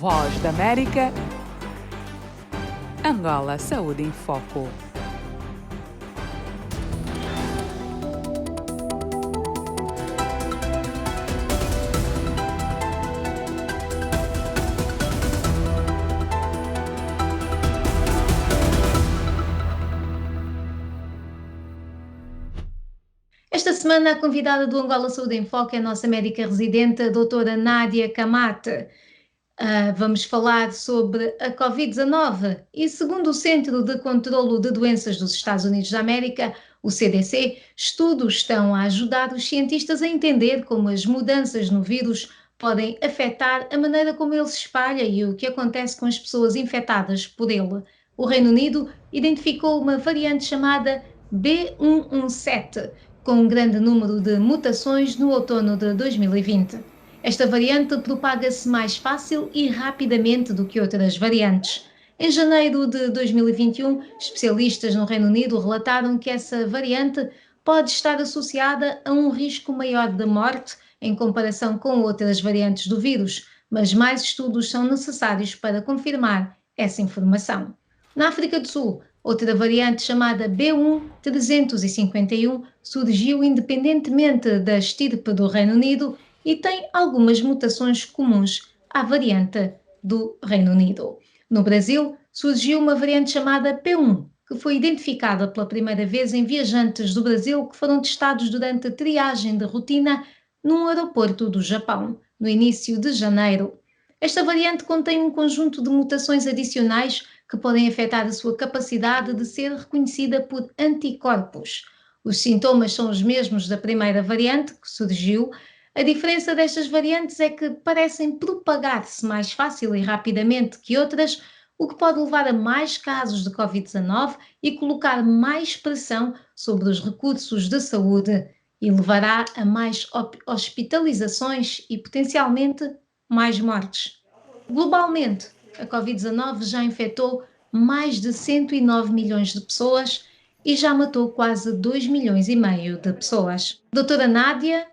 Voz da América. Angola Saúde em Foco. Esta semana, a convidada do Angola Saúde em Foco é a nossa médica residente, a doutora Nádia Camate. Vamos falar sobre a Covid-19 e, segundo o Centro de Controlo de Doenças dos Estados Unidos da América, o CDC, estudos estão a ajudar os cientistas a entender como as mudanças no vírus podem afetar a maneira como ele se espalha e o que acontece com as pessoas infectadas por ele. O Reino Unido identificou uma variante chamada B117, com um grande número de mutações no outono de 2020. Esta variante propaga-se mais fácil e rapidamente do que outras variantes. Em janeiro de 2021, especialistas no Reino Unido relataram que essa variante pode estar associada a um risco maior de morte em comparação com outras variantes do vírus, mas mais estudos são necessários para confirmar essa informação. Na África do Sul, outra variante chamada B1351 surgiu independentemente da estirpe do Reino Unido e tem algumas mutações comuns à variante do Reino Unido. No Brasil, surgiu uma variante chamada P1, que foi identificada pela primeira vez em viajantes do Brasil que foram testados durante triagem de rotina num aeroporto do Japão, no início de janeiro. Esta variante contém um conjunto de mutações adicionais que podem afetar a sua capacidade de ser reconhecida por anticorpos. Os sintomas são os mesmos da primeira variante que surgiu. A diferença destas variantes é que parecem propagar-se mais fácil e rapidamente que outras, o que pode levar a mais casos de Covid-19 e colocar mais pressão sobre os recursos de saúde e levará a mais hospitalizações e potencialmente mais mortes. Globalmente, a Covid-19 já infectou mais de 109 milhões de pessoas e já matou quase 2,5 milhões de pessoas. Doutora Nádia,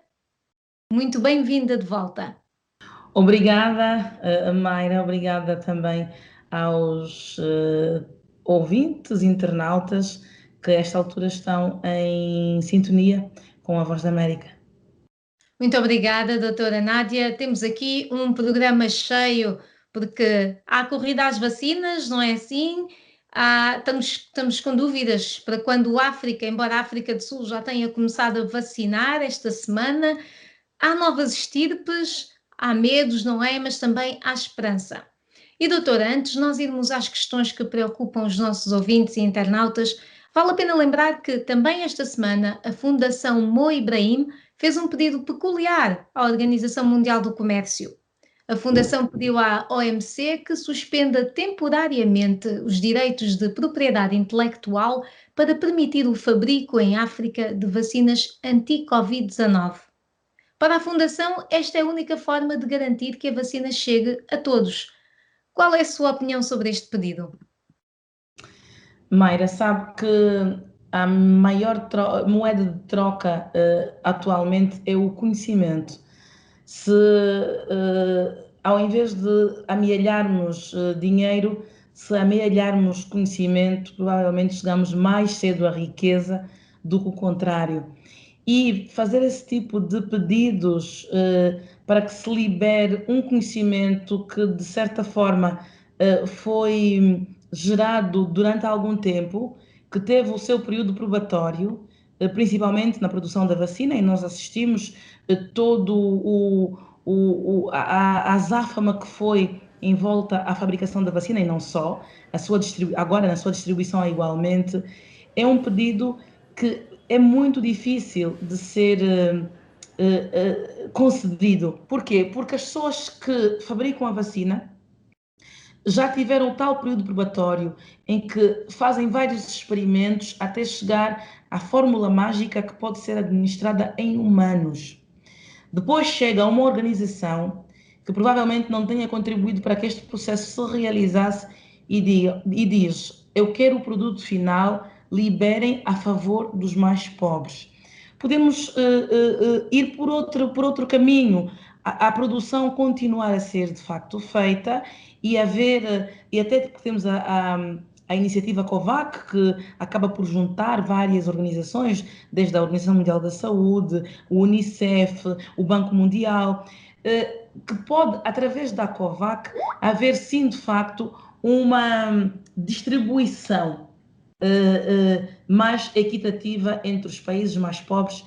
muito bem-vinda de volta. Obrigada, Mayra, obrigada também aos ouvintes, internautas, que a esta altura estão em sintonia com a Voz da América. Muito obrigada, doutora Nádia. Temos aqui um programa cheio, porque há a corrida às vacinas, não é assim? Estamos com dúvidas para quando a África, embora a África do Sul já tenha começado a vacinar esta semana, há novas estirpes, há medos, não é? Mas também há esperança. E doutora, antes de nós irmos às questões que preocupam os nossos ouvintes e internautas, vale a pena lembrar que também esta semana a Fundação Mo Ibrahim fez um pedido peculiar à Organização Mundial do Comércio. A Fundação pediu à OMC que suspenda temporariamente os direitos de propriedade intelectual para permitir o fabrico em África de vacinas anti-Covid-19. Para a Fundação, esta é a única forma de garantir que a vacina chegue a todos. Qual é a sua opinião sobre este pedido? Mayra, sabe que a maior moeda de troca atualmente é o conhecimento. Se ao invés de amealharmos dinheiro, se amealharmos conhecimento, provavelmente chegamos mais cedo à riqueza do que o contrário. E fazer esse tipo de pedidos para que se libere um conhecimento que, de certa forma, foi gerado durante algum tempo, que teve o seu período probatório, principalmente na produção da vacina, e nós assistimos todo a azáfama que foi em volta à fabricação da vacina, e não só, agora na sua distribuição igualmente, é um pedido que é muito difícil de ser concedido. Porquê? Porque as pessoas que fabricam a vacina já tiveram o tal período probatório em que fazem vários experimentos até chegar à fórmula mágica que pode ser administrada em humanos. Depois chega uma organização que provavelmente não tenha contribuído para que este processo se realizasse e diz: eu quero o produto final, liberem a favor dos mais pobres. Podemos ir por outro caminho. a produção continuar a ser de facto feita e e até temos a iniciativa COVAX, que acaba por juntar várias organizações, desde a Organização Mundial da Saúde, o Unicef, o Banco Mundial, que pode, através da COVAX, haver sim de facto uma distribuição mais equitativa entre os países mais pobres,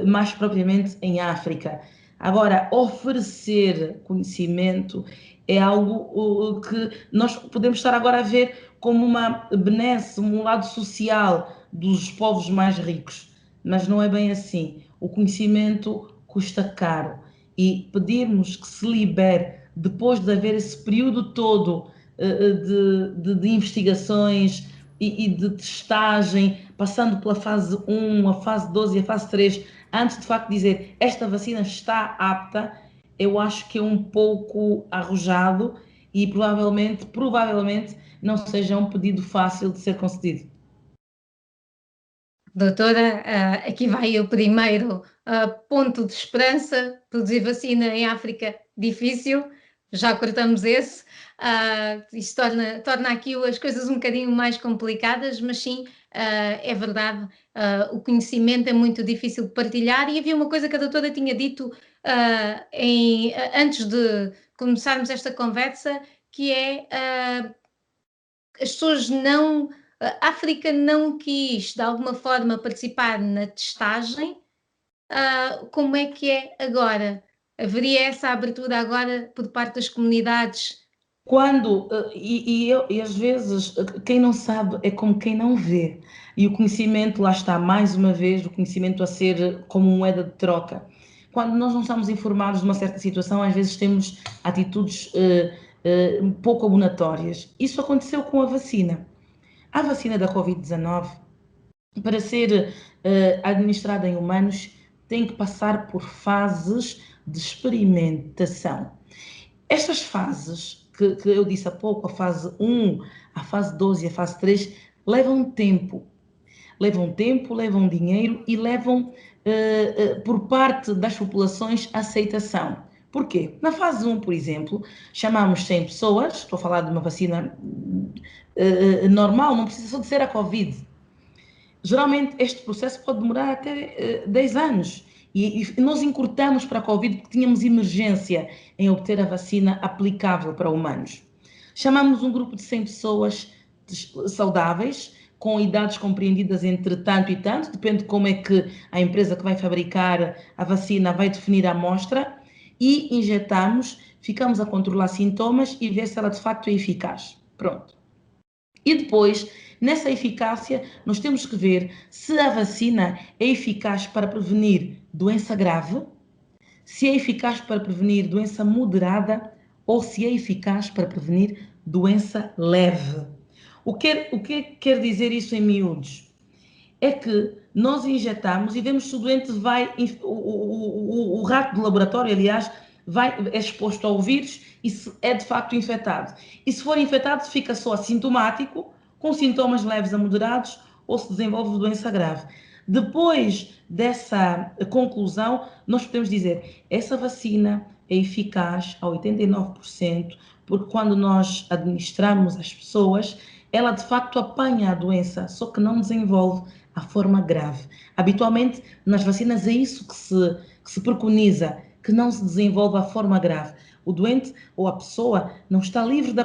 mais propriamente em África. Agora, oferecer conhecimento é algo que nós podemos estar agora a ver como uma benesse, um lado social dos povos mais ricos, mas não é bem assim. O conhecimento custa caro e pedirmos que se libere, depois de haver esse período todo de investigações e de testagem, passando pela fase 1, a fase 12 e a fase 3, antes de facto dizer esta vacina está apta, eu acho que é um pouco arrojado e provavelmente não seja um pedido fácil de ser concedido. Doutora, aqui vai o primeiro ponto de esperança. Produzir vacina em África, difícil, já cortamos esse. Isto torna aqui as coisas um bocadinho mais complicadas, mas sim, é verdade, o conhecimento é muito difícil de partilhar. E havia uma coisa que a doutora tinha dito antes de começarmos esta conversa, que é as pessoas não. A África não quis, de alguma forma, participar na testagem. Como é que é agora? Haveria essa abertura agora por parte das comunidades? E às vezes, quem não sabe é como quem não vê. E o conhecimento, lá está, mais uma vez, o conhecimento a ser como moeda de troca. Quando nós não estamos informados de uma certa situação, às vezes temos atitudes pouco abonatórias. Isso aconteceu com a vacina. A vacina da Covid-19, para ser administrada em humanos, tem que passar por fases de experimentação. Estas fases, que eu disse há pouco, a fase 1, a fase 12 e a fase 3, levam tempo. Levam tempo, levam dinheiro e levam, por parte das populações, aceitação. Porquê? Na fase 1, por exemplo, chamamos 100 pessoas, estou a falar de uma vacina normal, não precisa só de ser a Covid. Geralmente este processo pode demorar até 10 anos. E nós encurtamos para a Covid porque tínhamos emergência em obter a vacina aplicável para humanos. Chamamos um grupo de 100 pessoas saudáveis, com idades compreendidas entre tanto e tanto, depende de como é que a empresa que vai fabricar a vacina vai definir a amostra, e injetamos, ficamos a controlar sintomas e ver se ela de facto é eficaz. Pronto. E depois, nessa eficácia, nós temos que ver se a vacina é eficaz para prevenir doença grave, se é eficaz para prevenir doença moderada ou se é eficaz para prevenir doença leve. O que quer dizer isso em miúdos? É que nós injetamos e vemos se o doente vai, o rato do laboratório, aliás, é exposto ao vírus e se é de facto infectado. E se for infectado, fica só assintomático, com sintomas leves a moderados, ou se desenvolve doença grave. Depois dessa conclusão, nós podemos dizer, essa vacina é eficaz a 89%, porque quando nós administramos às pessoas, ela de facto apanha a doença, só que não desenvolve a forma grave. Habitualmente, nas vacinas é isso que se preconiza, que não se desenvolva a forma grave. O doente ou a pessoa não está livre de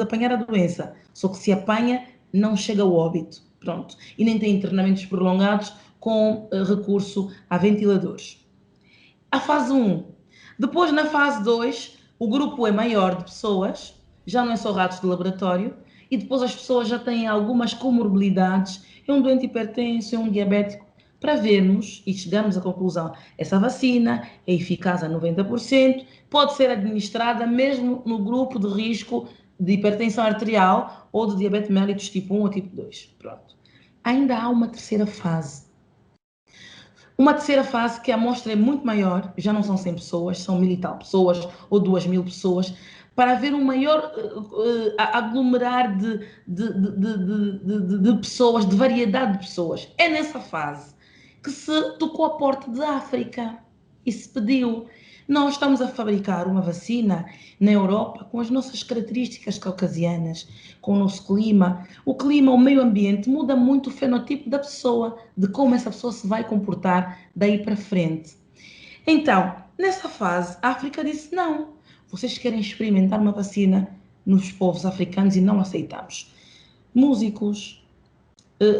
apanhar a doença, só que se apanha, não chega ao óbito. Pronto. E nem tem internamentos prolongados com recurso a ventiladores. A fase 1. Depois, na fase 2, o grupo é maior de pessoas, já não é só ratos de laboratório, e depois as pessoas já têm algumas comorbilidades, é um doente hipertenso, é um diabético, para vermos e chegarmos à conclusão, essa vacina é eficaz a 90%, pode ser administrada mesmo no grupo de risco de hipertensão arterial ou de diabetes mellitus tipo 1 ou tipo 2. Pronto. Ainda há uma terceira fase. Uma terceira fase que a amostra é muito maior, já não são 100 pessoas, são 1000 e tal pessoas ou 2000 pessoas, para haver um maior aglomerar de pessoas, de variedade de pessoas. É nessa fase que se tocou a porta da África e se pediu. Nós estamos a fabricar uma vacina na Europa com as nossas características caucasianas, com o nosso clima. O clima, o meio ambiente muda muito o fenotipo da pessoa, de como essa pessoa se vai comportar daí para frente. Então, nessa fase, a África disse não. Vocês querem experimentar uma vacina nos povos africanos e não aceitamos. Músicos,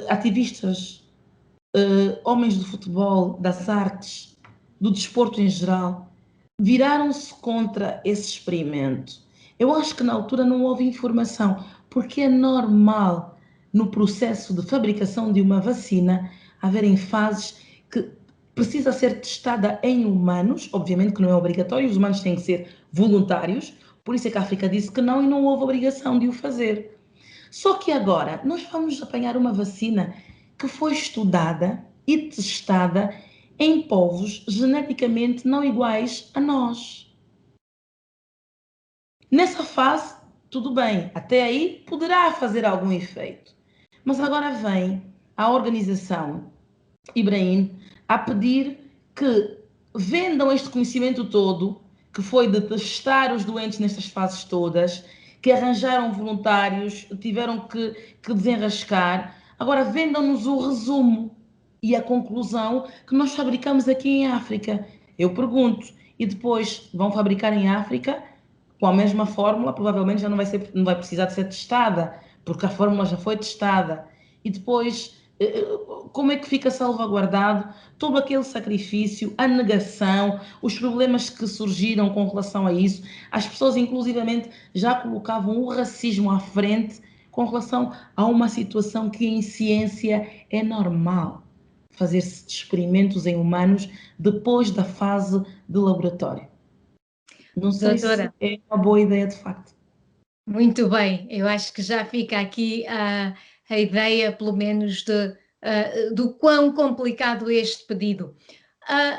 ativistas, homens do futebol, das artes, do desporto em geral, viraram-se contra esse experimento. Eu acho que na altura não houve informação, porque é normal no processo de fabricação de uma vacina haverem fases que precisa ser testada em humanos, obviamente que não é obrigatório, os humanos têm que ser voluntários, por isso é que a África disse que não e não houve obrigação de o fazer. Só que agora nós vamos apanhar uma vacina que foi estudada e testada em povos geneticamente não iguais a nós. Nessa fase, tudo bem, até aí poderá fazer algum efeito. Mas agora vem a organização Ibrahim a pedir que vendam este conhecimento todo, que foi de testar os doentes nestas fases todas, que arranjaram voluntários, tiveram que desenrascar. Agora vendam-nos o resumo e a conclusão que nós fabricamos aqui em África. Eu pergunto, e depois vão fabricar em África com a mesma fórmula? Provavelmente já não vai precisar de ser testada, porque a fórmula já foi testada. E depois, como é que fica salvaguardado todo aquele sacrifício, a negação, os problemas que surgiram com relação a isso? As pessoas, inclusivamente, já colocavam o racismo à frente com relação a uma situação que em ciência é normal fazer-se experimentos em humanos depois da fase de laboratório. Não sei se Doutora, é uma boa ideia de facto. muito bem, eu acho que já fica aqui a ideia, pelo menos, do quão complicado é este pedido.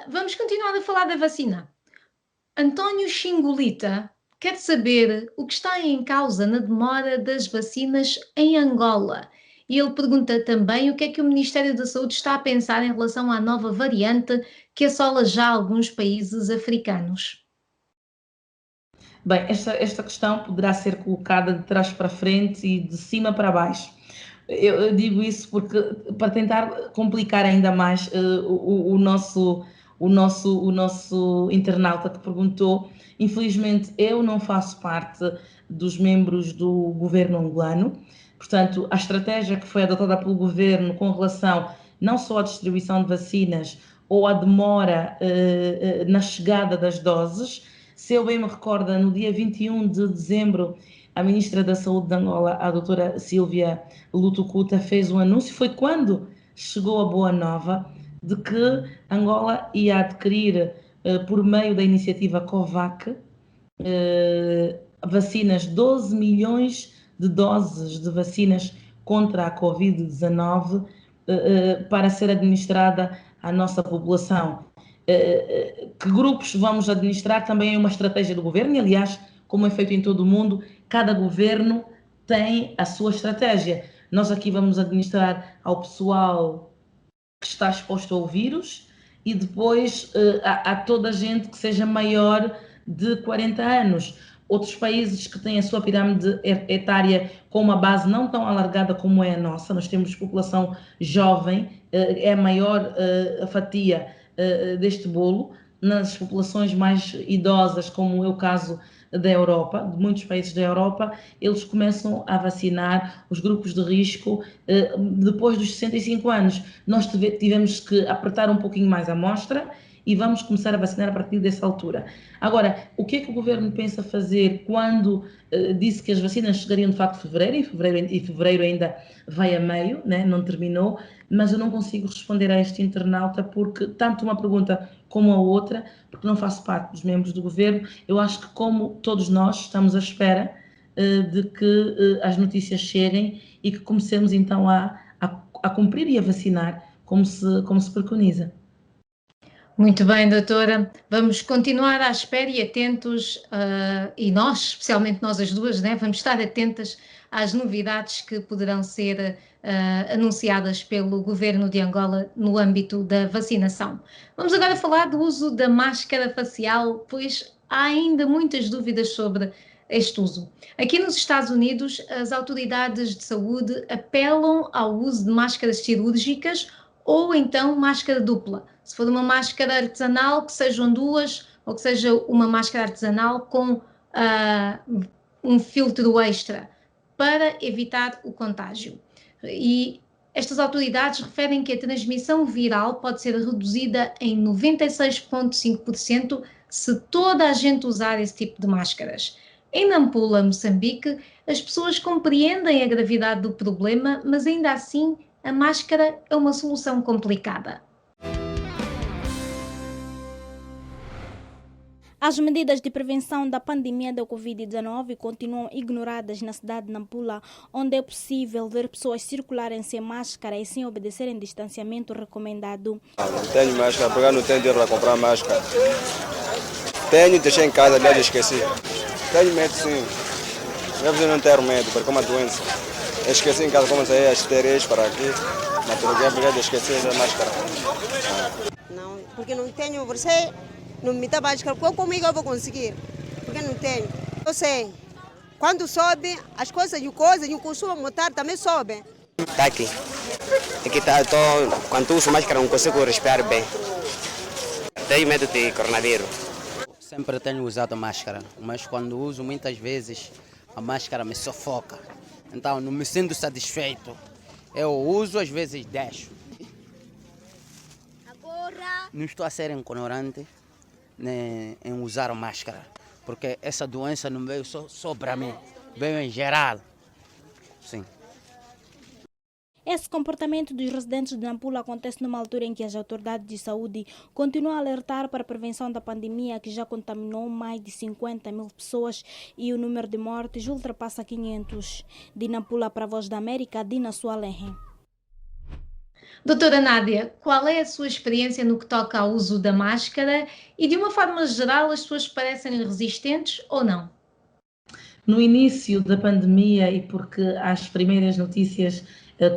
Vamos continuar a falar da vacina. António Xingolita quer saber o que está em causa na demora das vacinas em Angola. E ele pergunta também o que é que o Ministério da Saúde está a pensar em relação à nova variante que assola já alguns países africanos. Bem, esta questão poderá ser colocada de trás para frente e de cima para baixo. Eu digo isso porque para tentar complicar ainda mais o nosso internauta que perguntou, infelizmente eu não faço parte dos membros do governo angolano, portanto a estratégia que foi adotada pelo governo com relação não só à distribuição de vacinas ou à demora na chegada das doses. Se eu bem me recordo, no dia 21 de dezembro, a Ministra da Saúde de Angola, a doutora Silvia Lutucuta, fez um anúncio. Foi quando chegou a boa nova de que Angola ia adquirir, por meio da iniciativa COVAC, vacinas, 12 milhões de doses de vacinas contra a Covid-19 para ser administrada à nossa população. Que grupos vamos administrar também é uma estratégia do governo, e aliás, como é feito em todo o mundo, cada governo tem a sua estratégia. Nós aqui vamos administrar ao pessoal que está exposto ao vírus e depois a toda a gente que seja maior de 40 anos. Outros países que têm a sua pirâmide etária com uma base não tão alargada como é a nossa, nós temos população jovem, é a maior fatia deste bolo. Nas populações mais idosas, como é o caso da Europa, de muitos países da Europa, eles começam a vacinar os grupos de risco depois dos 65 anos. Nós tivemos que apertar um pouquinho mais a amostra e vamos começar a vacinar a partir dessa altura. Agora, o que é que o governo pensa fazer quando disse que as vacinas chegariam de facto em fevereiro ainda vai a meio, né? Não terminou, mas eu não consigo responder a este internauta porque tanto uma pergunta como a outra, porque não faço parte dos membros do governo, eu acho que como todos nós estamos à espera de que as notícias cheguem e que comecemos então a cumprir e a vacinar como se preconiza. Muito bem, doutora. Vamos continuar à espera e atentos, e nós, especialmente nós as duas, né, vamos estar atentas às novidades que poderão ser anunciadas pelo governo de Angola no âmbito da vacinação. Vamos agora falar do uso da máscara facial, pois há ainda muitas dúvidas sobre este uso. Aqui nos Estados Unidos, as autoridades de saúde apelam ao uso de máscaras cirúrgicas ou então máscara dupla. Se for uma máscara artesanal, que sejam duas, ou que seja uma máscara artesanal com um filtro extra, para evitar o contágio. E estas autoridades referem que a transmissão viral pode ser reduzida em 96,5% se toda a gente usar esse tipo de máscaras. Em Nampula, Moçambique, as pessoas compreendem a gravidade do problema, mas ainda assim a máscara é uma solução complicada. As medidas de prevenção da pandemia da Covid-19 continuam ignoradas na cidade de Nampula, onde é possível ver pessoas circularem sem máscara e sem obedecerem distanciamento recomendado. Não tenho máscara, porque não tenho dinheiro para comprar máscara. Tenho, deixei em casa, aliás, esqueci. Tenho medo, sim. Eu não tenho medo, porque é uma doença. Eu esqueci em casa como sair as 3 para aqui. Na Turquia, porque esqueci a máscara. Não, porque não tenho, você não me dá máscara. Comigo eu vou conseguir, porque não tenho. Eu sei, quando sobe, as coisas e o consumo motor também sobe. Tá aqui. Aqui tá, quando uso máscara não consigo respirar bem. Tenho medo de coronavírus. Sempre tenho usado máscara, mas quando uso muitas vezes a máscara me sufoca. Então não me sinto satisfeito. Eu uso, às vezes deixo. Agora... Não estou a ser ignorante em usar máscara, porque essa doença não veio só para mim, veio em geral. Sim. Esse comportamento dos residentes de Nampula acontece numa altura em que as autoridades de saúde continuam a alertar para a prevenção da pandemia, que já contaminou mais de 50 mil pessoas e o número de mortes ultrapassa 500. De Nampula para a Voz da América, Dina Sualenhe. Doutora Nádia, qual é a sua experiência no que toca ao uso da máscara e, de uma forma geral, as pessoas parecem resistentes ou não? No início da pandemia, e porque as primeiras notícias,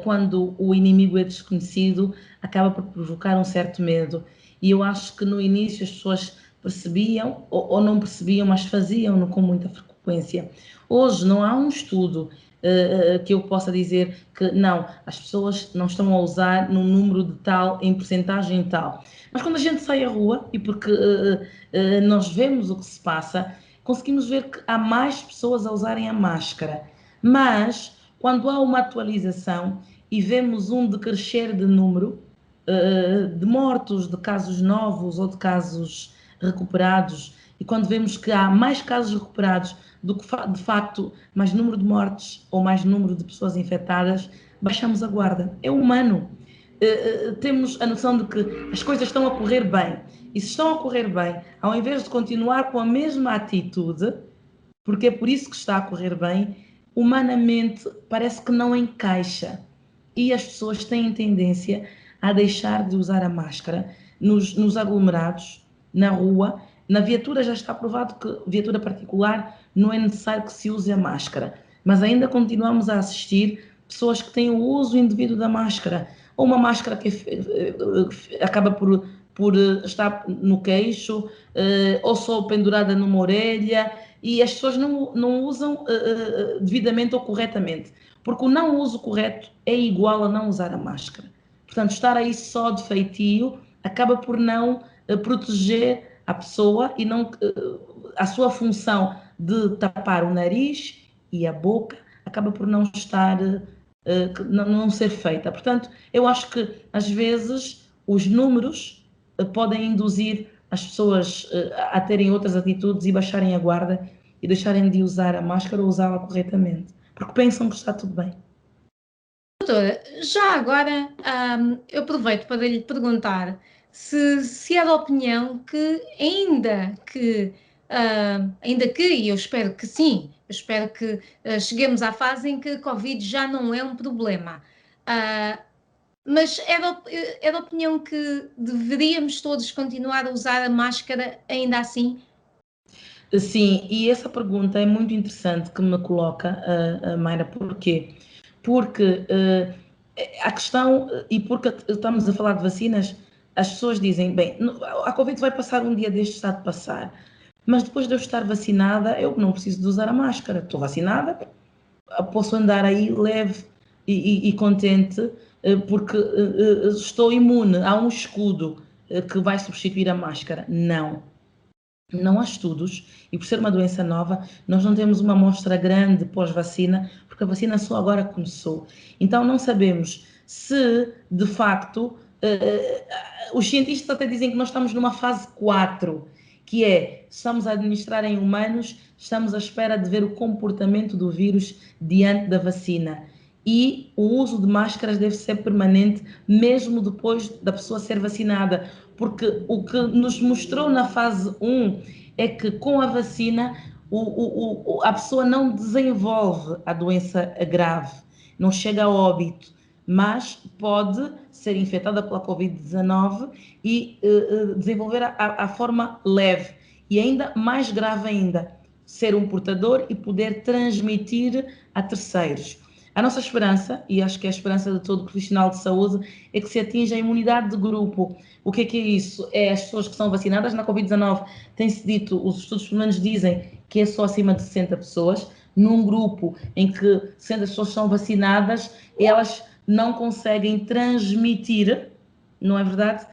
quando o inimigo é desconhecido, acaba por provocar um certo medo. E eu acho que no início as pessoas percebiam ou não percebiam, mas faziam-no com muita frequência. Hoje não há um estudo que eu possa dizer que não, as pessoas não estão a usar num número de tal, em percentagem tal. Mas quando a gente sai à rua, e porque nós vemos o que se passa, conseguimos ver que há mais pessoas a usarem a máscara. Mas, quando há uma atualização e vemos um decrescer de número de mortos, de casos novos ou de casos recuperados, e quando vemos que há mais casos recuperados do que, de facto, mais número de mortes ou mais número de pessoas infectadas, baixamos a guarda. É humano. Temos a noção de que as coisas estão a correr bem. E se estão a correr bem, ao invés de continuar com a mesma atitude, porque é por isso que está a correr bem, humanamente parece que não encaixa. E as pessoas têm tendência a deixar de usar a máscara nos aglomerados, na rua. Na viatura já está provado que viatura particular não é necessário que se use a máscara, mas ainda continuamos a assistir pessoas que têm o uso indevido da máscara, ou uma máscara que acaba por estar no queixo, ou só pendurada numa orelha, e as pessoas não usam devidamente ou corretamente, porque o não uso correto é igual a não usar a máscara. Portanto, estar aí só de feitio acaba por não proteger a pessoa e não a sua função de tapar o nariz e a boca acaba por não estar, não ser feita. Portanto, eu acho que às vezes os números podem induzir as pessoas a terem outras atitudes e baixarem a guarda e deixarem de usar a máscara ou usá-la corretamente, porque pensam que está tudo bem. Doutora, já agora eu aproveito para lhe perguntar se é da opinião que e eu espero que sim, eu espero que cheguemos à fase em que a Covid já não é um problema, mas é da opinião que deveríamos todos continuar a usar a máscara ainda assim? Sim, e essa pergunta é muito interessante que me coloca, Mayra, porquê? Porque a questão, e porque estamos a falar de vacinas, as pessoas dizem, bem, a Covid vai passar um dia deste estado de passar, mas depois de eu estar vacinada, eu não preciso de usar a máscara. Estou vacinada, posso andar aí leve e contente, porque estou imune. Há um escudo que vai substituir a máscara. Não há estudos, e por ser uma doença nova, nós não temos uma amostra grande pós-vacina, porque a vacina só agora começou. Então não sabemos se, de facto, os cientistas até dizem que nós estamos numa fase 4, que é, estamos a administrar em humanos, estamos à espera de ver o comportamento do vírus diante da vacina. E o uso de máscaras deve ser permanente, mesmo depois da pessoa ser vacinada, porque o que nos mostrou na fase 1 é que com a vacina a pessoa não desenvolve a doença grave, não chega a óbito, mas pode ser infectada pela Covid-19 e desenvolver a forma leve e ainda mais grave ainda, ser um portador e poder transmitir a terceiros. A nossa esperança, e acho que é a esperança de todo profissional de saúde, é que se atinja a imunidade de grupo. O que é isso? É as pessoas que são vacinadas. Na Covid-19 tem-se dito, os estudos pelo menos dizem que é só acima de 60 pessoas. Num grupo em que 60 pessoas são vacinadas, elas não conseguem transmitir, não é verdade?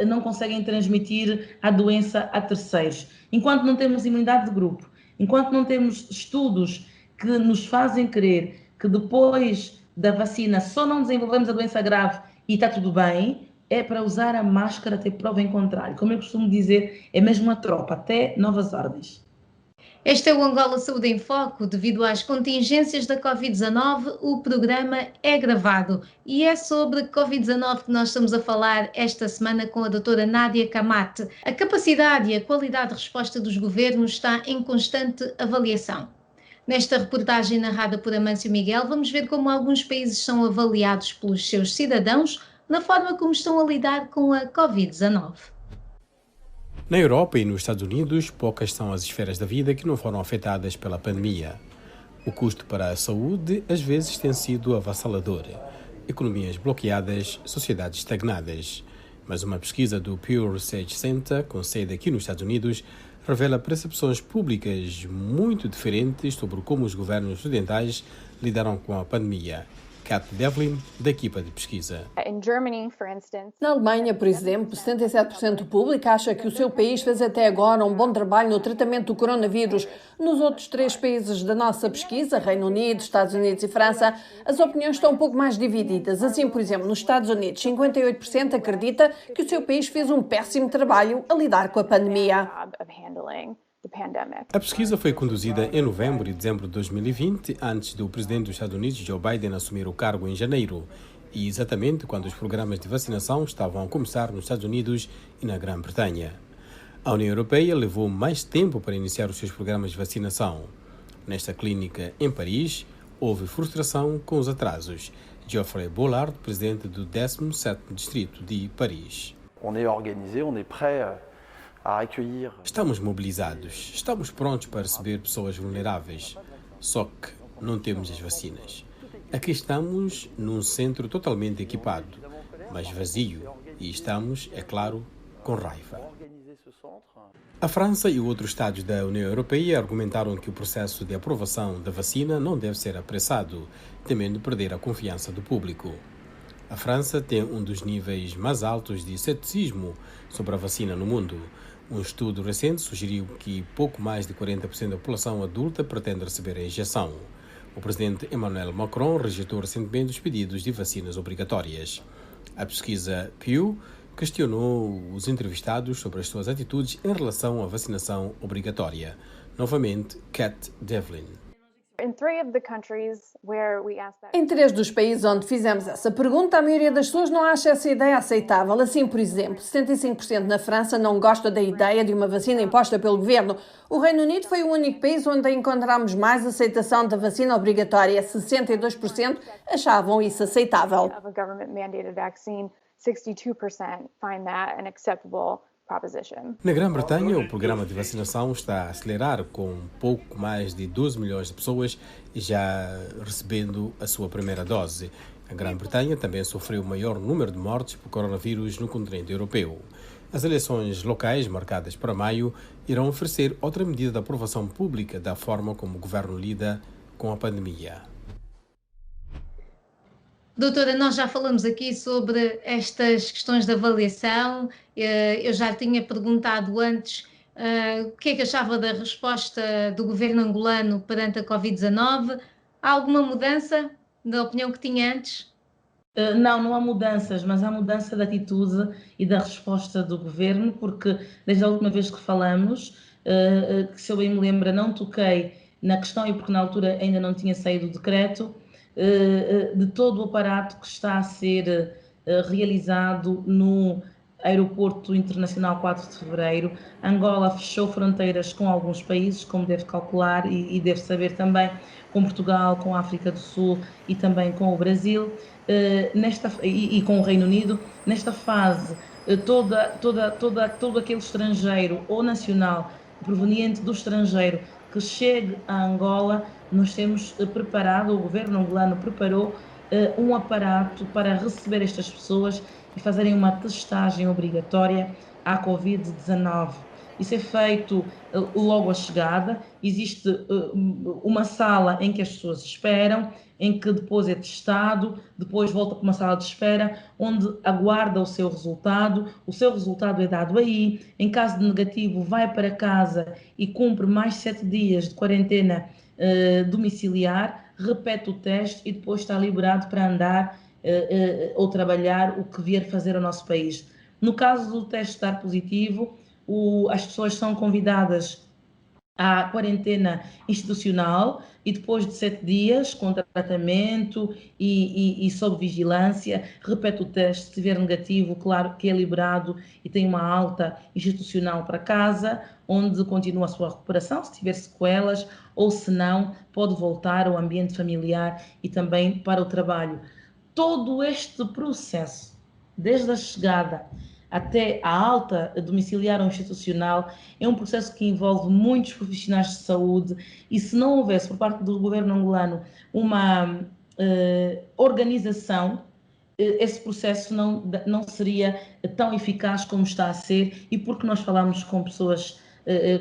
Não conseguem transmitir a doença a terceiros. Enquanto não temos imunidade de grupo, enquanto não temos estudos que nos fazem crer que depois da vacina só não desenvolvemos a doença grave e está tudo bem, é para usar a máscara até prova em contrário. Como eu costumo dizer, é mesmo a tropa, até novas ordens. Este é o Angola Saúde em Foco. Devido às contingências da Covid-19, o programa é gravado. E é sobre Covid-19 que nós estamos a falar esta semana com a doutora Nádia Camate. A capacidade e a qualidade de resposta dos governos está em constante avaliação. Nesta reportagem narrada por Amâncio Miguel, vamos ver como alguns países são avaliados pelos seus cidadãos na forma como estão a lidar com a Covid-19. Na Europa e nos Estados Unidos, poucas são as esferas da vida que não foram afetadas pela pandemia. O custo para a saúde às vezes tem sido avassalador. Economias bloqueadas, sociedades estagnadas. Mas uma pesquisa do Pew Research Center, com sede aqui nos Estados Unidos, revela percepções públicas muito diferentes sobre como os governos ocidentais lidaram com a pandemia. Kat Devlin, da equipa de pesquisa. Na Alemanha, por exemplo, 77% do público acha que o seu país fez até agora um bom trabalho no tratamento do coronavírus. Nos outros 3 países da nossa pesquisa, Reino Unido, Estados Unidos e França, as opiniões estão um pouco mais divididas. Assim, por exemplo, nos Estados Unidos, 58% acredita que o seu país fez um péssimo trabalho a lidar com a pandemia. A pesquisa foi conduzida em novembro e dezembro de 2020, antes do presidente dos Estados Unidos, Joe Biden, assumir o cargo em janeiro, e exatamente quando os programas de vacinação estavam a começar nos Estados Unidos e na Grã-Bretanha. A União Europeia levou mais tempo para iniciar os seus programas de vacinação. Nesta clínica em Paris, houve frustração com os atrasos. Geoffrey Bollard, presidente do 17º Distrito de Paris. Estamos mobilizados, estamos prontos para receber pessoas vulneráveis, só que não temos as vacinas. Aqui estamos num centro totalmente equipado, mas vazio, e estamos, é claro, com raiva. A França e outros Estados da União Europeia argumentaram que o processo de aprovação da vacina não deve ser apressado, temendo perder a confiança do público. A França tem um dos níveis mais altos de ceticismo sobre a vacina no mundo. Um estudo recente sugeriu que pouco mais de 40% da população adulta pretende receber a injeção. O presidente Emmanuel Macron rejeitou recentemente os pedidos de vacinas obrigatórias. A pesquisa Pew questionou os entrevistados sobre as suas atitudes em relação à vacinação obrigatória. Novamente, Kat Devlin. Em 3 dos países onde fizemos essa pergunta, a maioria das pessoas não acha essa ideia aceitável. Assim, por exemplo, 75% na França não gosta da ideia de uma vacina imposta pelo governo. O Reino Unido foi o único país onde encontramos mais aceitação da vacina obrigatória. 62% achavam isso aceitável. 62% find that an acceptable proposition. Na Grã-Bretanha, o programa de vacinação está a acelerar, com pouco mais de 12 milhões de pessoas já recebendo a sua primeira dose. A Grã-Bretanha também sofreu o maior número de mortes por coronavírus no continente europeu. As eleições locais, marcadas para maio, irão oferecer outra medida de aprovação pública da forma como o governo lida com a pandemia. Doutora, nós já falamos aqui sobre estas questões de avaliação. Eu já tinha perguntado antes o que é que achava da resposta do governo angolano perante a Covid-19. Há alguma mudança da opinião que tinha antes? Não há mudanças, mas há mudança de atitude e da resposta do governo, porque desde a última vez que falamos, que se eu bem me lembro, não toquei na questão e porque na altura ainda não tinha saído o decreto, de todo o aparato que está a ser realizado no Aeroporto Internacional 4 de Fevereiro. Angola fechou fronteiras com alguns países, como deve calcular e deve saber também, com Portugal, com a África do Sul e também com o Brasil, e com o Reino Unido. Nesta fase, todo aquele estrangeiro ou nacional proveniente do estrangeiro que chegue a Angola, nós temos preparado, o governo angolano preparou um aparato para receber estas pessoas e fazerem uma testagem obrigatória à Covid-19. Isso é feito logo à chegada. Existe uma sala em que as pessoas esperam, em que depois é testado, depois volta para uma sala de espera, onde aguarda o seu resultado é dado aí. Em caso de negativo, vai para casa e cumpre mais 7 dias de quarentena domiciliar, repete o teste e depois está liberado para andar ou trabalhar o que vier fazer ao nosso país. No caso do teste estar positivo, as pessoas são convidadas à quarentena institucional e depois de 7 dias, com tratamento e sob vigilância, repete o teste. Se estiver negativo, claro que é liberado e tem uma alta institucional para casa, onde continua a sua recuperação, se tiver sequelas, ou se não, pode voltar ao ambiente familiar e também para o trabalho. Todo este processo, desde a chegada até a alta domiciliar ou institucional, é um processo que envolve muitos profissionais de saúde, e se não houvesse por parte do governo angolano uma organização, esse processo não seria tão eficaz como está a ser. E porque nós falamos com pessoas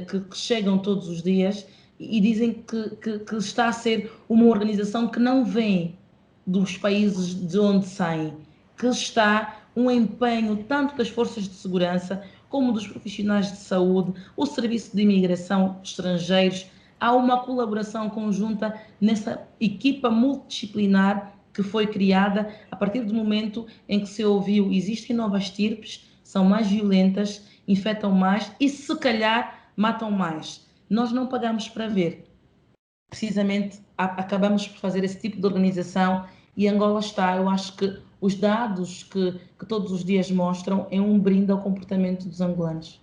que chegam todos os dias e dizem que está a ser uma organização que não vem dos países de onde saem, que está um empenho tanto das forças de segurança como dos profissionais de saúde, o Serviço de Imigração Estrangeiros. Há uma colaboração conjunta nessa equipa multidisciplinar que foi criada a partir do momento em que se ouviu: existem novas estirpes, são mais violentas, infectam mais e se calhar matam mais. Nós não pagamos para ver. Precisamente acabamos por fazer esse tipo de organização e Angola está, eu acho que os dados que todos os dias mostram é um brinde ao comportamento dos angolanos.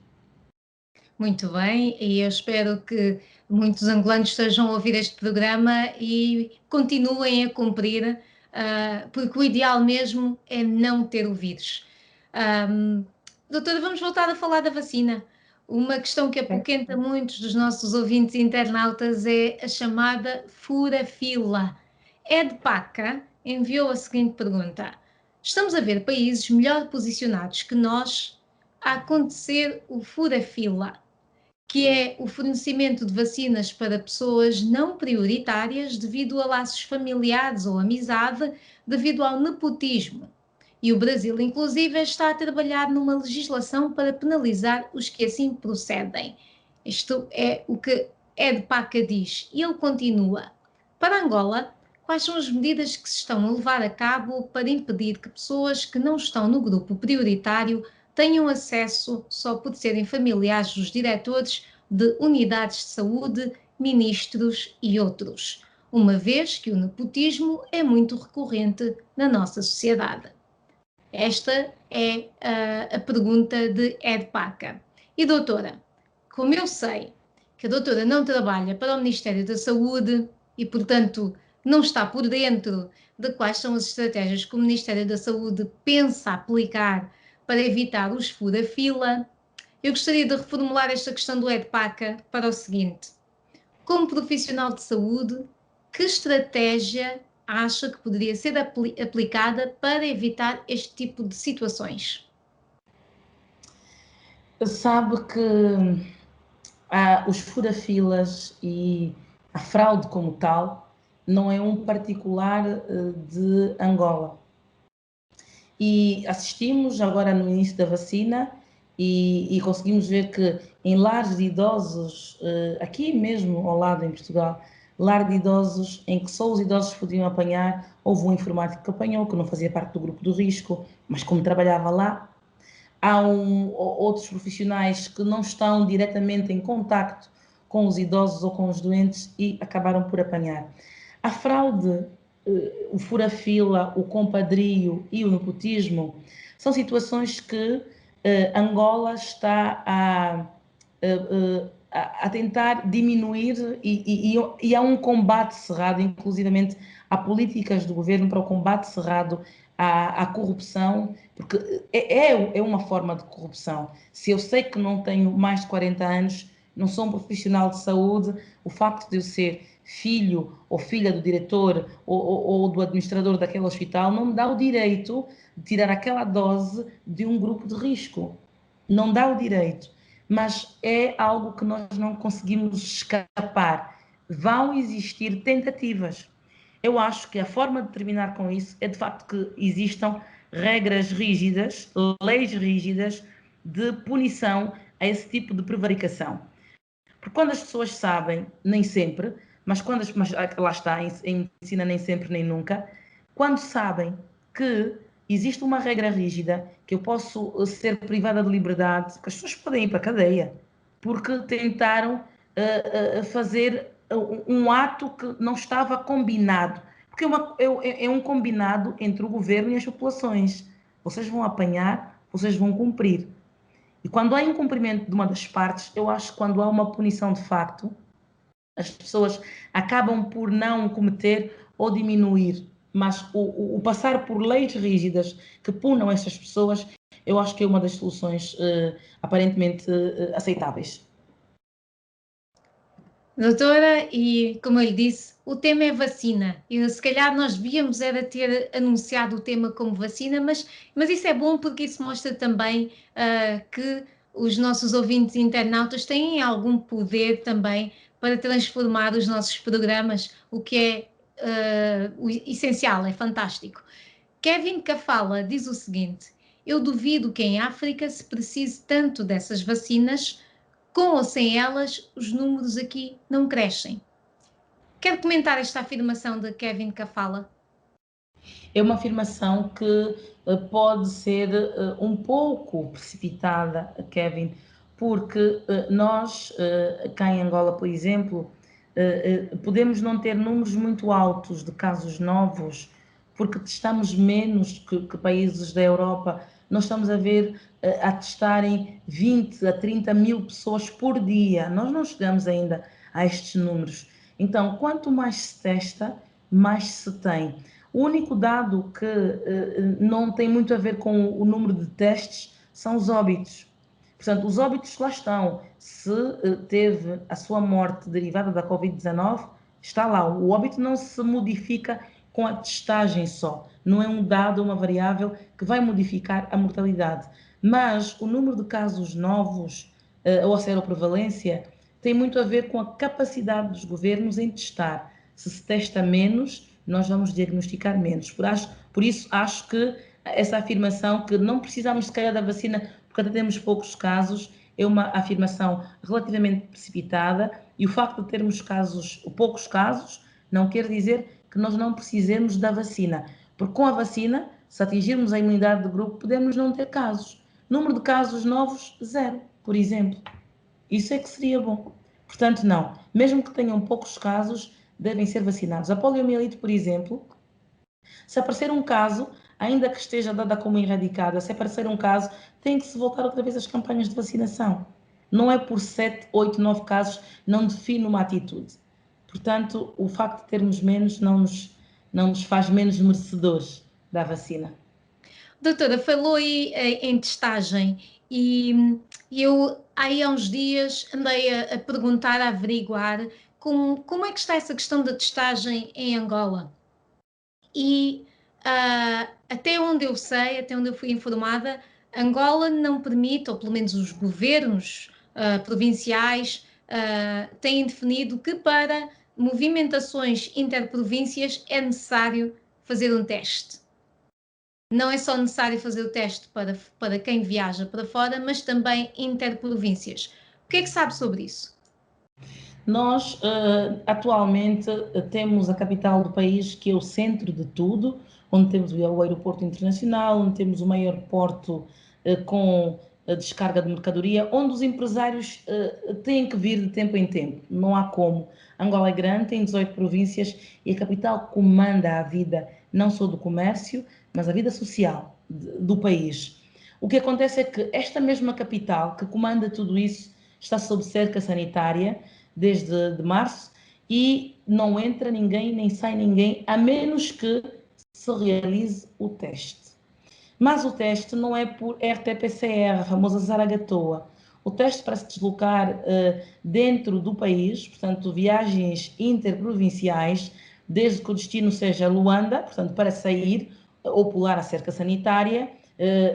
Muito bem, e eu espero que muitos angolanos estejam a ouvir este programa e continuem a cumprir, porque o ideal mesmo é não ter o vírus. Doutora, vamos voltar a falar da vacina. Uma questão que apoquenta muitos dos nossos ouvintes e internautas é a chamada fura-fila. EDPACA enviou a seguinte pergunta: estamos a ver países melhor posicionados que nós a acontecer o fura-fila, que é o fornecimento de vacinas para pessoas não prioritárias devido a laços familiares ou amizade, devido ao nepotismo. E o Brasil, inclusive, está a trabalhar numa legislação para penalizar os que assim procedem. Isto é o que EDPACA diz. E ele continua: para Angola, quais são as medidas que se estão a levar a cabo para impedir que pessoas que não estão no grupo prioritário tenham acesso só por serem familiares dos diretores de unidades de saúde, ministros e outros, uma vez que o nepotismo é muito recorrente na nossa sociedade? Esta é a pergunta de EDPACA. E doutora, como eu sei que a doutora não trabalha para o Ministério da Saúde e, portanto, não está por dentro de quais são as estratégias que o Ministério da Saúde pensa aplicar para evitar os fura-fila, eu gostaria de reformular esta questão do EDPACA para o seguinte: como profissional de saúde, que estratégia acha que poderia ser aplicada para evitar este tipo de situações? Sabe que os fura-filas e a fraude como tal não é um particular de Angola. E assistimos agora no início da vacina e conseguimos ver que em lares de idosos, aqui mesmo ao lado em Portugal, lar de idosos em que só os idosos podiam apanhar, houve um informático que apanhou, que não fazia parte do grupo do risco, mas como trabalhava lá, há outros profissionais que não estão diretamente em contacto com os idosos ou com os doentes e acabaram por apanhar. A fraude, o fura-fila, o compadrio e o nepotismo são situações que Angola está a tentar diminuir e há um combate cerrado, inclusivamente há políticas do governo para o combate cerrado à corrupção, porque é uma forma de corrupção. Se eu sei que não tenho mais de 40 anos, não sou um profissional de saúde, o facto de eu ser filho ou filha do diretor ou do administrador daquele hospital não me dá o direito de tirar aquela dose de um grupo de risco. Não dá o direito, mas é algo que nós não conseguimos escapar. Vão existir tentativas. Eu acho que a forma de terminar com isso é de facto que existam regras rígidas, leis rígidas de punição a esse tipo de prevaricação. Porque quando as pessoas sabem, nem sempre, mas lá está, em medicina nem sempre nem nunca, quando sabem que existe uma regra rígida, que eu posso ser privada de liberdade, que as pessoas podem ir para a cadeia, porque tentaram fazer um ato que não estava combinado. Porque é um combinado entre o governo e as populações. Vocês vão apanhar, vocês vão cumprir. E quando há incumprimento de uma das partes, eu acho que quando há uma punição de facto, as pessoas acabam por não cometer ou diminuir. Mas o passar por leis rígidas que punam essas pessoas, eu acho que é uma das soluções aparentemente aceitáveis. Doutora, e como eu lhe disse, o tema é vacina. E se calhar nós devíamos era ter anunciado o tema como vacina, mas isso é bom porque isso mostra também que os nossos ouvintes e internautas têm algum poder também para transformar os nossos programas, o que é o essencial, é fantástico. Kevin Cafala diz o seguinte: eu duvido que em África se precise tanto dessas vacinas. Com ou sem elas, os números aqui não crescem. Quer comentar esta afirmação de Kevin Cafala? É uma afirmação que pode ser um pouco precipitada, Kevin, porque nós, cá em Angola, por exemplo, podemos não ter números muito altos de casos novos, porque testamos menos que países da Europa. Nós estamos a ver a testarem 20 a 30 mil pessoas por dia. Nós não chegamos ainda a estes números. Então, quanto mais se testa, mais se tem. O único dado que não tem muito a ver com o número de testes são os óbitos. Portanto, os óbitos lá estão. Se teve a sua morte derivada da Covid-19, está lá. O óbito não se modifica com a testagem só. Não é um dado, uma variável que vai modificar a mortalidade. Mas o número de casos novos ou a seroprevalência tem muito a ver com a capacidade dos governos em testar. Se testa menos, nós vamos diagnosticar menos. Por isso, acho que essa afirmação que não precisamos, se calhar, da vacina porque até temos poucos casos, é uma afirmação relativamente precipitada e o facto de termos poucos casos não quer dizer que nós não precisemos da vacina. Porque com a vacina, se atingirmos a imunidade de grupo, podemos não ter casos. Número de casos novos, 0, por exemplo. Isso é que seria bom. Portanto, não. Mesmo que tenham poucos casos, devem ser vacinados. A poliomielite, por exemplo, se aparecer um caso, ainda que esteja dada como erradicada, se aparecer um caso, tem que se voltar outra vez às campanhas de vacinação. Não é por 7, 8, 9 casos, não define uma atitude. Portanto, o facto de termos menos não nos faz menos merecedores da vacina. Doutora, falou aí em testagem e eu aí há uns dias andei a perguntar, a averiguar como é que está essa questão da testagem em Angola? e até onde eu sei, até onde eu fui informada, Angola não permite, ou pelo menos os governos provinciais têm definido que para movimentações interprovíncias é necessário fazer um teste. Não é só necessário fazer o teste para quem viaja para fora, mas também interprovíncias. O que é que sabe sobre isso? Nós, atualmente, temos a capital do país, que é o centro de tudo, onde temos o aeroporto internacional, onde temos o maior porto com a descarga de mercadoria, onde os empresários têm que vir de tempo em tempo. Não há como. Angola é grande, tem 18 províncias e a capital comanda a vida, não só do comércio, mas a vida social do país. O que acontece é que esta mesma capital, que comanda tudo isso, está sob cerca sanitária desde de março e não entra ninguém, nem sai ninguém, a menos que se realize o teste. Mas o teste não é por RT-PCR, a famosa Zaragatoa. O teste para se deslocar dentro do país, portanto, viagens interprovinciais, desde que o destino seja Luanda, portanto, para sair ou pular a cerca sanitária,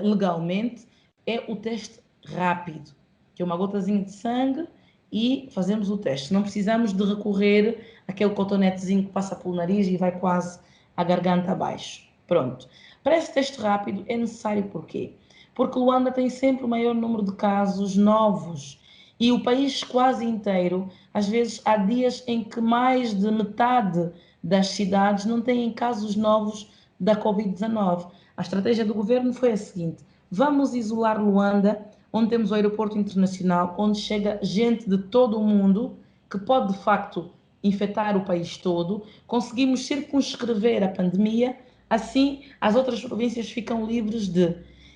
legalmente, é o teste rápido, que é uma gotazinha de sangue e fazemos o teste. Não precisamos de recorrer àquele cotonetezinho que passa pelo nariz e vai quase à garganta abaixo. Pronto. Para esse teste rápido é necessário porquê? Porque Luanda tem sempre o maior número de casos novos e o país quase inteiro, às vezes há dias em que mais de metade das cidades não têm casos novos da Covid-19. A estratégia do governo foi a seguinte: vamos isolar Luanda, onde temos o aeroporto internacional, onde chega gente de todo o mundo, que pode de facto infectar o país todo. Conseguimos circunscrever a pandemia, assim as outras províncias ficam livres de...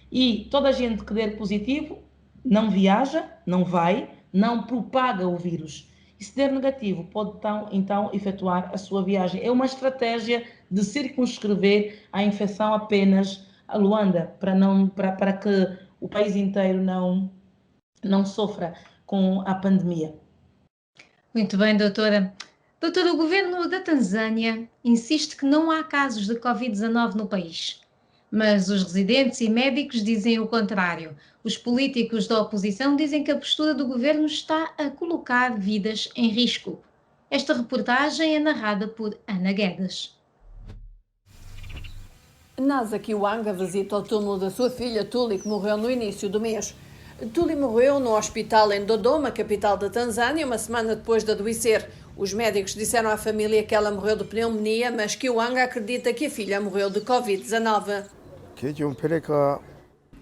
E toda a gente que der positivo não viaja, não vai, não propaga o vírus. E se der negativo, pode então efetuar a sua viagem. É uma estratégia de circunscrever a infecção apenas a Luanda, para que o país inteiro não sofra com a pandemia. Muito bem, doutora. Doutora, o governo da Tanzânia insiste que não há casos de Covid-19 no país. Mas os residentes e médicos dizem o contrário. Os políticos da oposição dizem que a postura do governo está a colocar vidas em risco. Esta reportagem é narrada por Ana Guedes. Nasa Kiwanga visita o túmulo da sua filha Tuli, que morreu no início do mês. Tuli morreu no hospital em Dodoma, capital da Tanzânia, uma semana depois de adoecer. Os médicos disseram à família que ela morreu de pneumonia, mas Kiwanga acredita que a filha morreu de Covid-19.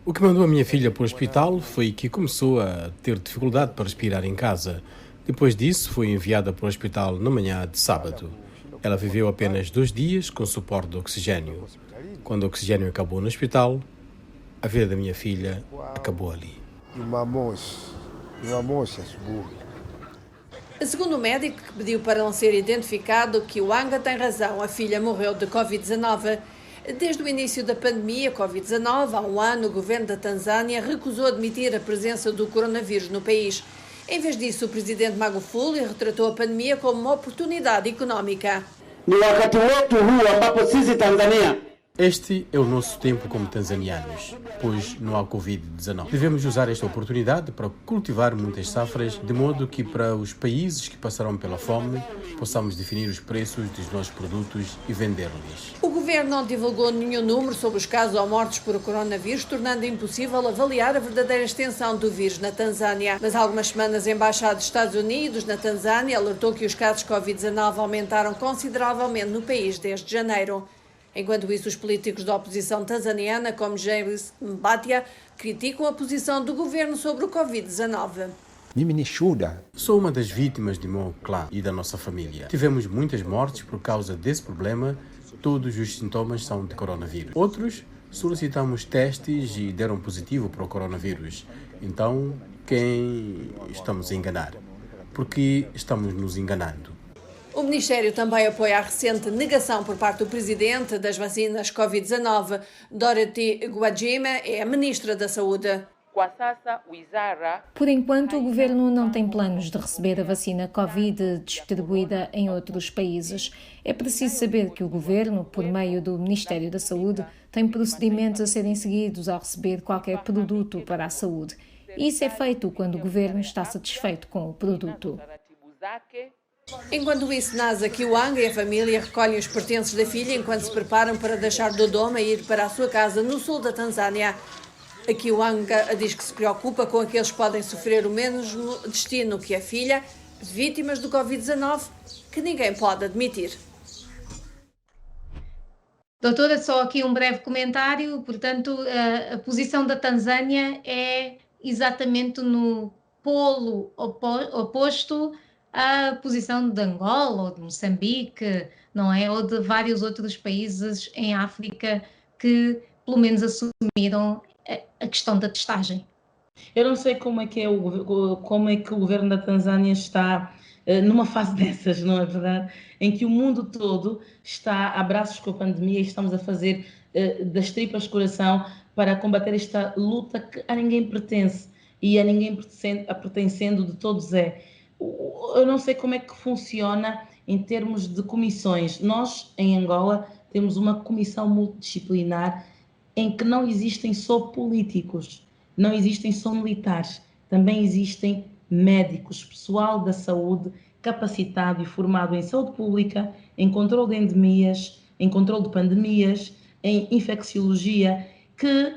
O que mandou a minha filha para o hospital foi que começou a ter dificuldade para respirar em casa. Depois disso, foi enviada para o hospital na manhã de sábado. Ela viveu apenas 2 dias com suporte de oxigênio. Quando o oxigênio acabou no hospital, a vida da minha filha acabou ali. Segundo o médico, que pediu para não ser identificado, Kiwanga tem razão, a filha morreu de Covid-19. Desde o início da pandemia Covid-19, há um ano, o governo da Tanzânia recusou admitir a presença do coronavírus no país. Em vez disso, o presidente Magufuli retratou a pandemia como uma oportunidade económica. Este é o nosso tempo como tanzanianos, pois não há Covid-19. Devemos usar esta oportunidade para cultivar muitas safras, de modo que para os países que passarão pela fome, possamos definir os preços dos nossos produtos e vender-lhes. O governo não divulgou nenhum número sobre os casos ou mortes por coronavírus, tornando impossível avaliar a verdadeira extensão do vírus na Tanzânia. Mas há algumas semanas, a Embaixada dos Estados Unidos na Tanzânia alertou que os casos de Covid-19 aumentaram consideravelmente no país desde janeiro. Enquanto isso, os políticos da oposição tanzaniana, como James Mbatia, criticam a posição do governo sobre o Covid-19. Sou uma das vítimas do meu clã e da nossa família. Tivemos muitas mortes por causa desse problema. Todos os sintomas são de coronavírus. Outros solicitamos testes e deram positivo para o coronavírus. Então, quem estamos a enganar? Porque estamos nos enganando. O Ministério também apoia a recente negação por parte do presidente das vacinas Covid-19. Dorothy Gwajima é a ministra da Saúde. Por enquanto, o governo não tem planos de receber a vacina Covid distribuída em outros países. É preciso saber que o governo, por meio do Ministério da Saúde, tem procedimentos a serem seguidos ao receber qualquer produto para a saúde. E isso é feito quando o governo está satisfeito com o produto. Enquanto isso, Nasa Kiwang e a família recolhem os pertences da filha enquanto se preparam para deixar Dodoma e ir para a sua casa no sul da Tanzânia. A Kiwanga diz que se preocupa com aqueles que podem sofrer o mesmo destino que a filha, vítimas do Covid-19, que ninguém pode admitir. Doutora, só aqui um breve comentário. Portanto, a posição da Tanzânia é exatamente no polo oposto à posição de Angola ou de Moçambique, não é? Ou de vários outros países em África que, pelo menos, assumiram a questão da testagem. Eu não sei como é que o governo da Tanzânia está numa fase dessas, não é verdade? Em que o mundo todo está a braços com a pandemia e estamos a fazer das tripas coração para combater esta luta que a ninguém pertence e a ninguém pertencendo de todos é. Eu não sei como é que funciona em termos de comissões. Nós, em Angola, temos uma comissão multidisciplinar em que não existem só políticos, não existem só militares, também existem médicos, pessoal da saúde capacitado e formado em saúde pública, em controle de endemias, em controle de pandemias, em infecciologia, que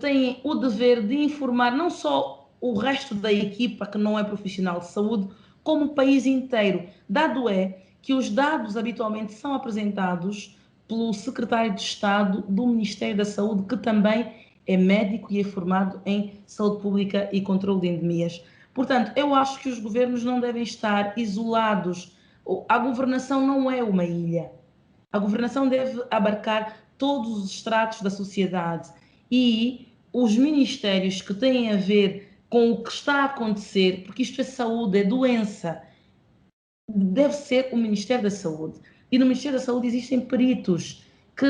têm o dever de informar não só o resto da equipa que não é profissional de saúde, como o país inteiro. Dado é que os dados habitualmente são apresentados pelo secretário de Estado do Ministério da Saúde, que também é médico e é formado em saúde pública e controle de endemias. Portanto, eu acho que os governos não devem estar isolados. A governação não é uma ilha. A governação deve abarcar todos os estratos da sociedade e os ministérios que têm a ver com o que está a acontecer, porque isto é saúde, é doença, deve ser o Ministério da Saúde. E no Ministério da Saúde existem peritos que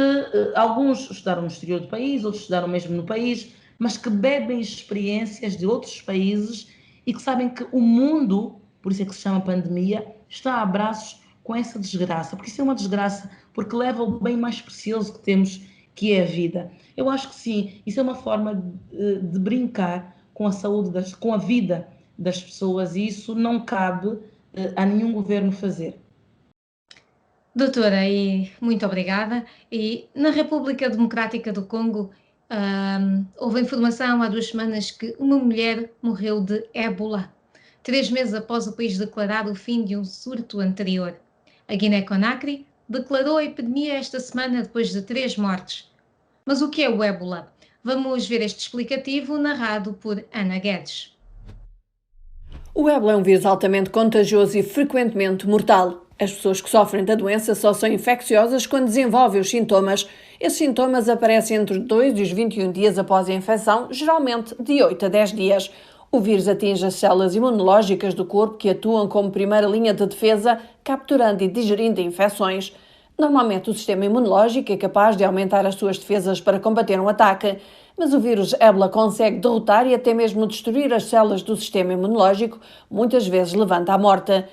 alguns estudaram no exterior do país, outros estudaram mesmo no país, mas que bebem experiências de outros países e que sabem que o mundo, por isso é que se chama pandemia, está a braços com essa desgraça, porque isso é uma desgraça, porque leva o bem mais precioso que temos, que é a vida. Eu acho que sim, isso é uma forma de brincar com a saúde, com a vida das pessoas, e isso não cabe a nenhum governo fazer. Doutora, e muito obrigada. E na República Democrática do Congo, houve informação há 2 semanas que uma mulher morreu de ébola, 3 meses após o país declarar o fim de um surto anterior. A Guiné-Conakry declarou a epidemia esta semana depois de 3 mortes. Mas o que é o ébola? Vamos ver este explicativo narrado por Ana Guedes. O ébola é um vírus altamente contagioso e frequentemente mortal. As pessoas que sofrem da doença só são infecciosas quando desenvolvem os sintomas. Esses sintomas aparecem entre os 2 e os 21 dias após a infecção, geralmente de 8 a 10 dias. O vírus atinge as células imunológicas do corpo que atuam como primeira linha de defesa, capturando e digerindo infecções. Normalmente o sistema imunológico é capaz de aumentar as suas defesas para combater um ataque, mas o vírus ébola consegue derrotar e até mesmo destruir as células do sistema imunológico, muitas vezes levando à morte.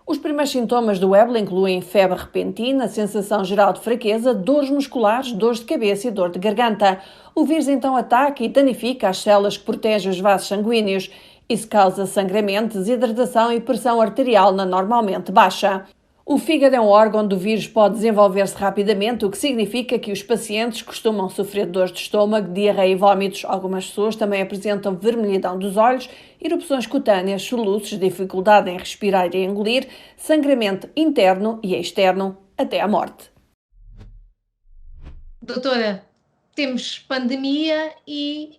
Os primeiros sintomas do ébola incluem febre repentina, sensação geral de fraqueza, dores musculares, dores de cabeça e dor de garganta. O vírus então ataca e danifica as células que protegem os vasos sanguíneos. Isso causa sangramento, desidratação e pressão arterial normalmente baixa. O fígado é um órgão onde o vírus pode desenvolver-se rapidamente, o que significa que os pacientes costumam sofrer dores de estômago, diarreia e vômitos. Algumas pessoas também apresentam vermelhidão dos olhos, erupções cutâneas, soluços, dificuldade em respirar e engolir, sangramento interno e externo, até à morte. Doutora, temos pandemia e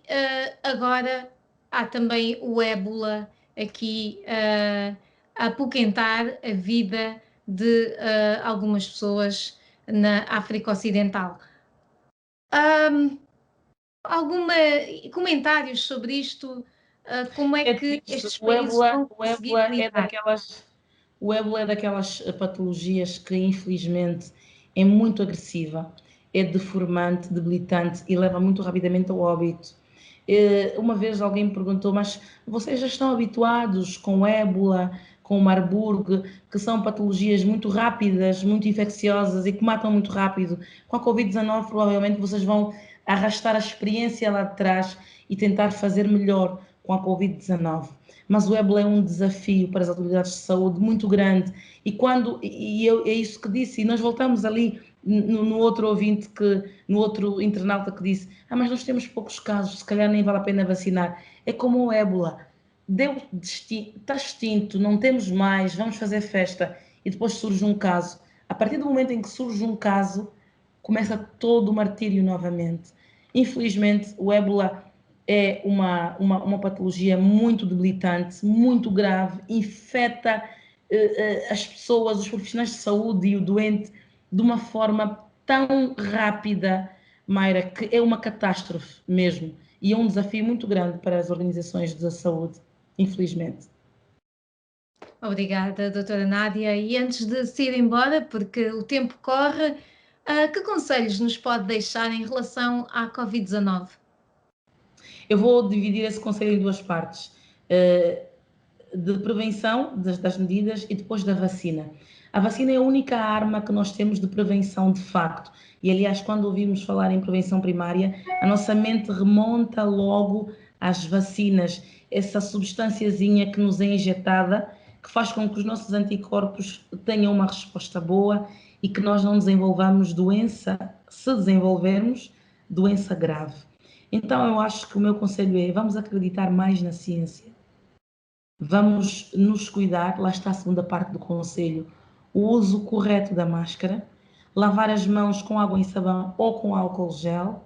agora há também o ébola aqui a apoquentar a vida de algumas pessoas na África Ocidental. Comentários sobre isto? Como é que estes países vão conseguir lidar? O ébola é daquelas patologias que, infelizmente, é muito agressiva, é deformante, debilitante e leva muito rapidamente ao óbito. Uma vez alguém me perguntou, mas vocês já estão habituados com o ébola, com o Marburg, que são patologias muito rápidas, muito infecciosas e que matam muito rápido. Com a Covid-19, provavelmente vocês vão arrastar a experiência lá de trás e tentar fazer melhor com a Covid-19. Mas o ébola é um desafio para as autoridades de saúde muito grande. É isso que disse, e nós voltamos ali no outro ouvinte, no outro internauta que disse, mas nós temos poucos casos, se calhar nem vale a pena vacinar. É como o ébola, está extinto, não temos mais, vamos fazer festa, e depois surge um caso. A partir do momento em que surge um caso, começa todo o martírio novamente. Infelizmente, o ébola é uma patologia muito debilitante, muito grave, infecta as pessoas, os profissionais de saúde e o doente de uma forma tão rápida, Mayra, que é uma catástrofe mesmo. E é um desafio muito grande para as organizações da saúde, infelizmente. Obrigada, doutora Nádia. E antes de se ir embora, porque o tempo corre, que conselhos nos pode deixar em relação à Covid-19? Eu vou dividir esse conselho em duas partes. De prevenção das medidas e depois da vacina. A vacina é a única arma que nós temos de prevenção de facto. E, aliás, quando ouvimos falar em prevenção primária, a nossa mente remonta logo às vacinas, essa substânciazinha que nos é injetada, que faz com que os nossos anticorpos tenham uma resposta boa e que nós não desenvolvamos doença, se desenvolvermos, doença grave. Então, eu acho que o meu conselho é, vamos acreditar mais na ciência. Vamos nos cuidar, lá está a segunda parte do conselho, o uso correto da máscara, lavar as mãos com água e sabão ou com álcool gel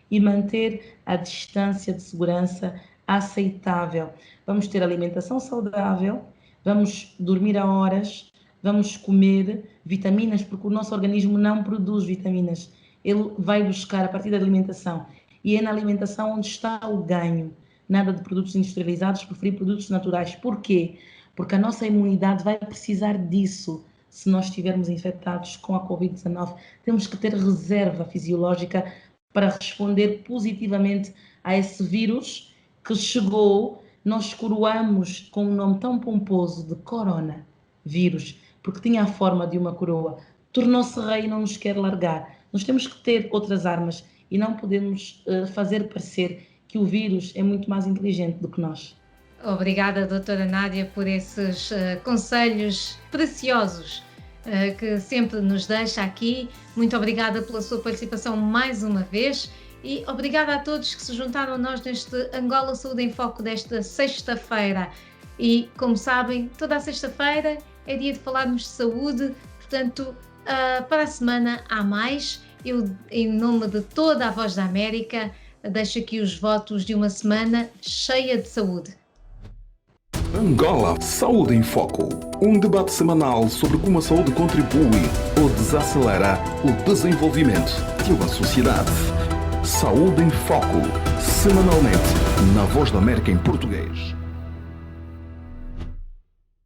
e manter a distância de segurança aceitável. Vamos ter alimentação saudável, vamos dormir a horas, vamos comer vitaminas, porque o nosso organismo não produz vitaminas. Ele vai buscar a partir da alimentação. E é na alimentação onde está o ganho. Nada de produtos industrializados, preferir produtos naturais. Porquê? Porque a nossa imunidade vai precisar disso se nós estivermos infectados com a Covid-19. Temos que ter reserva fisiológica para responder positivamente a esse vírus que chegou. Nós coroamos com um nome tão pomposo de coronavírus, porque tinha a forma de uma coroa. Tornou-se rei e não nos quer largar. Nós temos que ter outras armas e não podemos fazer parecer que o vírus é muito mais inteligente do que nós. Obrigada, doutora Nádia, por esses conselhos preciosos que sempre nos deixa aqui. Muito obrigada pela sua participação mais uma vez e obrigada a todos que se juntaram a nós neste Angola Saúde em Foco desta sexta-feira. E, como sabem, toda a sexta-feira é dia de falarmos de saúde, portanto, para a semana há mais. Eu, em nome de toda a Voz da América, deixo aqui os votos de uma semana cheia de saúde. Angola Saúde em Foco. Um debate semanal sobre como a saúde contribui ou desacelera o desenvolvimento de uma sociedade. Saúde em Foco. Semanalmente, na Voz da América em português.